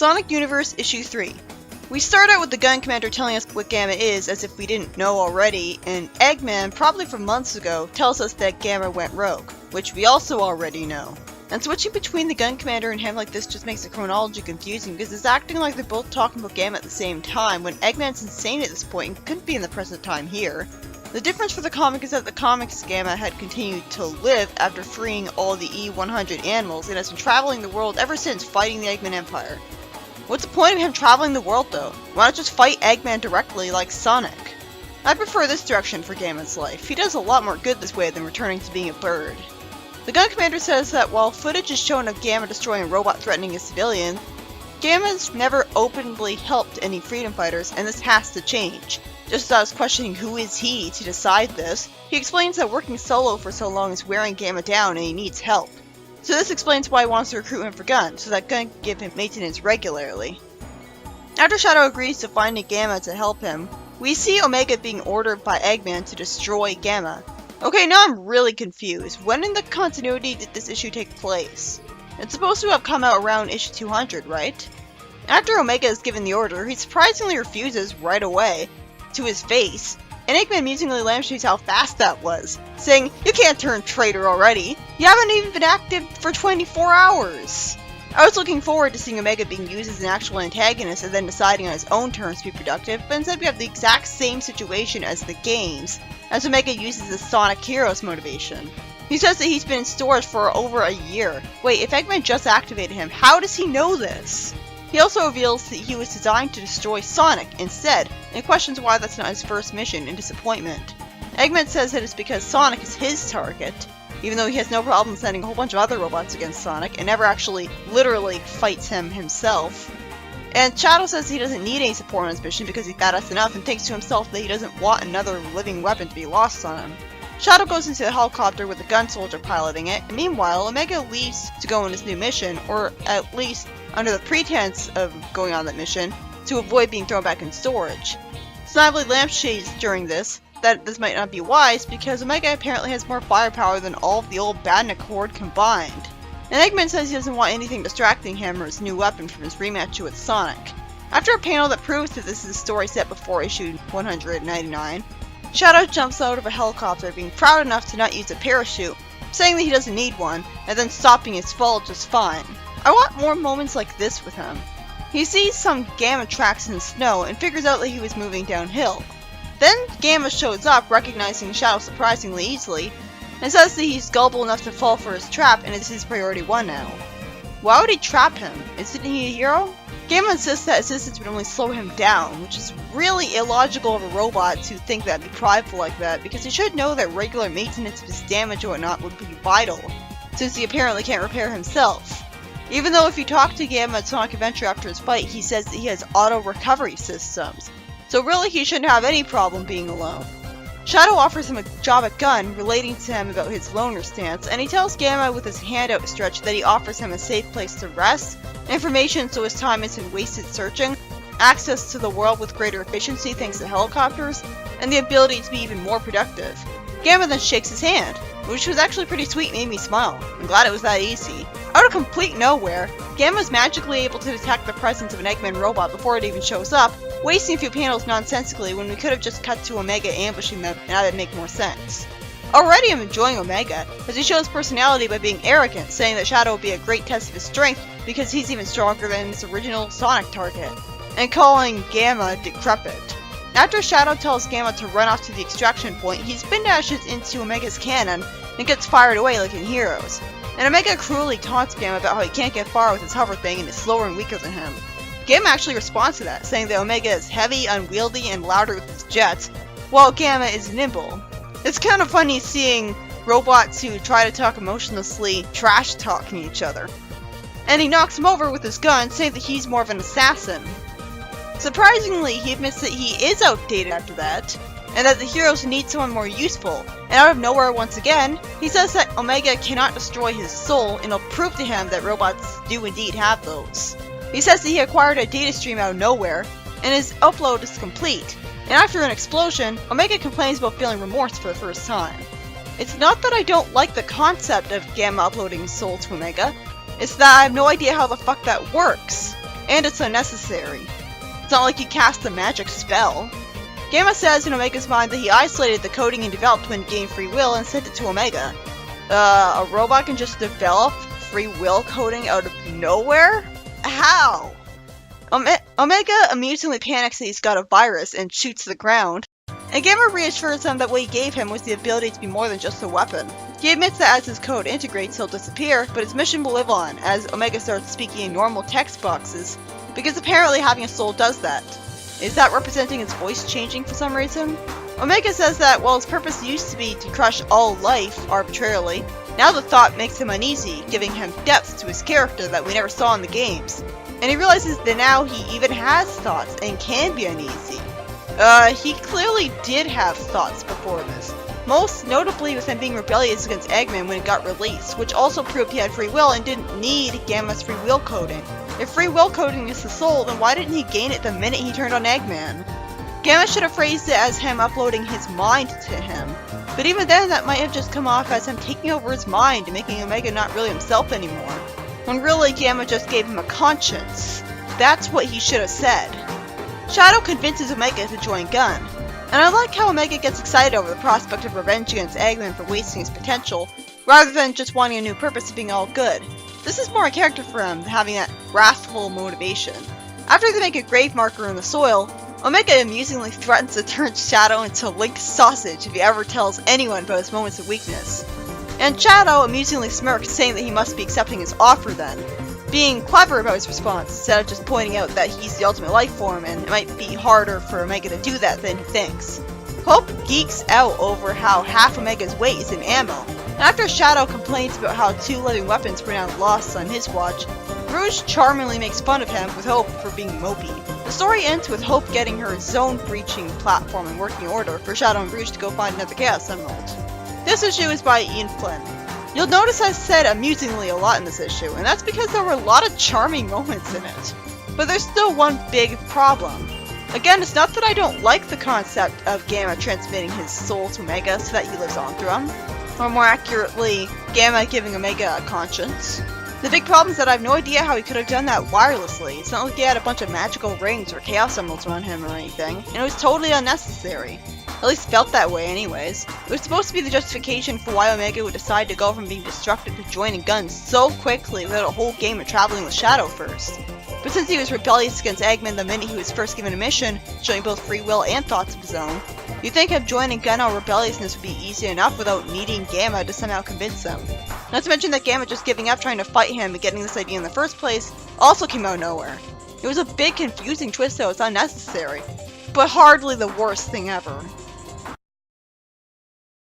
Sonic Universe Issue 3. We start out with the Gun Commander telling us what Gamma is, as if we didn't know already, and Eggman, probably from months ago, tells us that Gamma went rogue, which we also already know. And switching between the Gun Commander and him like this just makes the chronology confusing, because it's acting like they're both talking about Gamma at the same time, when Eggman's insane at this point and couldn't be in the present time here. The difference for the comic is that the comics Gamma had continued to live after freeing all the E-100 animals, and has been traveling the world ever since fighting the Eggman Empire. What's the point of him traveling the world though? Why not just fight Eggman directly like Sonic? I prefer this direction for Gamma's life. He does a lot more good this way than returning to being a bird. The Gun Commander says that while footage is shown of Gamma destroying a robot threatening a civilian, Gamma's never openly helped any freedom fighters, and this has to change. Just as I was questioning who is he to decide this, he explains that working solo for so long is wearing Gamma down and he needs help. So this explains why he wants to recruit him for Gun, so that Gun can give him maintenance regularly. After Shadow agrees to finding Gamma to help him, we see Omega being ordered by Eggman to destroy Gamma. Okay, now I'm really confused. When in the continuity did this issue take place? It's supposed to have come out around issue 200, right? After Omega is given the order, he surprisingly refuses right away, to his face, and Eggman musingly lampoons how fast that was, saying, "You can't turn traitor already. You haven't even been active for 24 hours. I was looking forward to seeing Omega being used as an actual antagonist and then deciding on his own terms to be productive, but instead we have the exact same situation as the games, as Omega uses the Sonic Heroes motivation. He says that he's been in storage for over a year. Wait, if Eggman just activated him, how does he know this? He also reveals that he was designed to destroy Sonic instead, and questions why that's not his first mission in disappointment. Eggman says that it's because Sonic is his target, even though he has no problem sending a whole bunch of other robots against Sonic, and never actually, literally, fights him himself. And Shadow says he doesn't need any support on his mission because he's badass enough, and thinks to himself that he doesn't want another living weapon to be lost on him. Shadow goes into the helicopter with the gun soldier piloting it, and meanwhile, Omega leaves to go on his new mission, or at least under the pretense of going on that mission, to avoid being thrown back in storage. Snively lampshades during this that this might not be wise because Omega apparently has more firepower than all of the old Badnik horde combined. And Eggman says he doesn't want anything distracting him or his new weapon from his rematch with Sonic. After a panel that proves that this is a story set before issue 199, Shadow jumps out of a helicopter being proud enough to not use a parachute, saying that he doesn't need one, and then stopping his fall just fine. I want more moments like this with him. He sees some Gamma tracks in the snow and figures out that he was moving downhill. Then Gamma shows up, recognizing Shadow surprisingly easily, and says that he's gullible enough to fall for his trap and it's his priority one now. Why would he trap him? Isn't he a hero? Gamma insists that assistance would only slow him down, which is really illogical of a robot to think that and be prideful like that, because he should know that regular maintenance of his damage or whatnot would be vital, since he apparently can't repair himself. Even though if you talk to Gamma at Sonic Adventure after his fight, he says that he has auto-recovery systems, so really he shouldn't have any problem being alone. Shadow offers him a job at Gun, relating to him about his loner stance, and he tells Gamma with his hand outstretched that he offers him a safe place to rest, information so his time isn't wasted searching, access to the world with greater efficiency thanks to helicopters, and the ability to be even more productive. Gamma then shakes his hand, which was actually pretty sweet and made me smile. I'm glad it was that easy. Out of complete nowhere, Gamma's magically able to detect the presence of an Eggman robot before it even shows up, wasting a few panels nonsensically when we could have just cut to Omega ambushing them and that would make more sense. Already I'm enjoying Omega, as he shows personality by being arrogant, saying that Shadow will be a great test of his strength because he's even stronger than his original Sonic target, and calling Gamma decrepit. After Shadow tells Gamma to run off to the extraction point, he spin dashes into Omega's cannon and gets fired away like in Heroes. And Omega cruelly taunts Gamma about how he can't get far with his hover thing and is slower and weaker than him. Gamma actually responds to that, saying that Omega is heavy, unwieldy, and louder with his jets, while Gamma is nimble. It's kind of funny seeing robots who try to talk emotionlessly trash-talking each other. And he knocks him over with his gun, saying that he's more of an assassin. Surprisingly, he admits that he is outdated after that, and that the heroes need someone more useful, and out of nowhere once again, he says that Omega cannot destroy his soul, and he'll prove to him that robots do indeed have those. He says that he acquired a data stream out of nowhere, and his upload is complete, and after an explosion, Omega complains about feeling remorse for the first time. It's not that I don't like the concept of Gamma uploading his soul to Omega, it's that I have no idea how the fuck that works. and it's unnecessary. It's not like he cast a magic spell. Gamma says in Omega's mind that he isolated the coding he developed when he gained free will and sent it to Omega. A robot can just develop free will coding out of nowhere? How? Omega immediately panics that he's got a virus and shoots the ground, and Gamma reassures him that what he gave him was the ability to be more than just a weapon. He admits that as his code integrates, he'll disappear, but his mission will live on as Omega starts speaking in normal text boxes, because apparently having a soul does that. Is that representing his voice changing for some reason? Omega says that while his purpose used to be to crush all life arbitrarily, now the thought makes him uneasy, giving him depth to his character that we never saw in the games. And he realizes that now he even has thoughts and can be uneasy. He clearly did have thoughts before this. Most notably with him being rebellious against Eggman when he got released, which also proved he had free will and didn't need Gamma's free will coding. If free will coding is the soul, then why didn't he gain it the minute he turned on Eggman? Gamma should have phrased it as him uploading his mind to him, but even then that might have just come off as him taking over his mind and making Omega not really himself anymore, when really Gamma just gave him a conscience. That's what he should have said. Shadow convinces Omega to join Gun, and I like how Omega gets excited over the prospect of revenge against Eggman for wasting his potential, rather than just wanting a new purpose of being all good. This is more a character for him, having that wrathful motivation. After they make a grave marker in the soil, Omega amusingly threatens to turn Shadow into Link sausage if he ever tells anyone about his moments of weakness. And Shadow amusingly smirks, saying that he must be accepting his offer then, being clever about his response instead of just pointing out that he's the ultimate life form and it might be harder for Omega to do that than he thinks. Hope geeks out over how half Omega's weight is in ammo, and after Shadow complains about how 2 living weapons were now lost on his watch, Rouge charmingly makes fun of him with Hope for being mopey. The story ends with Hope getting her zone-breaching platform in working order for Shadow and Rouge to go find another Chaos Emerald. This issue is by Ian Flynn. You'll notice I said amusingly a lot in this issue, and that's because there were a lot of charming moments in it. But there's still one big problem. Again, it's not that I don't like the concept of Gamma transmitting his soul to Omega so that he lives on through him, or more accurately, Gamma giving Omega a conscience. The big problem is that I have no idea how he could have done that wirelessly. It's not like he had a bunch of magical rings or Chaos Emeralds on him or anything, and it was totally unnecessary. At least felt that way anyways. It was supposed to be the justification for why Omega would decide to go from being destructive to joining Gun so quickly without a whole game of traveling with Shadow first. But since he was rebellious against Eggman the minute he was first given a mission, showing both free will and thoughts of his own, you'd think him joining Gun on rebelliousness would be easy enough without needing Gamma to somehow convince him. Not to mention that Gamma just giving up trying to fight him and getting this idea in the first place also came out of nowhere. It was a big confusing twist that was unnecessary, but hardly the worst thing ever.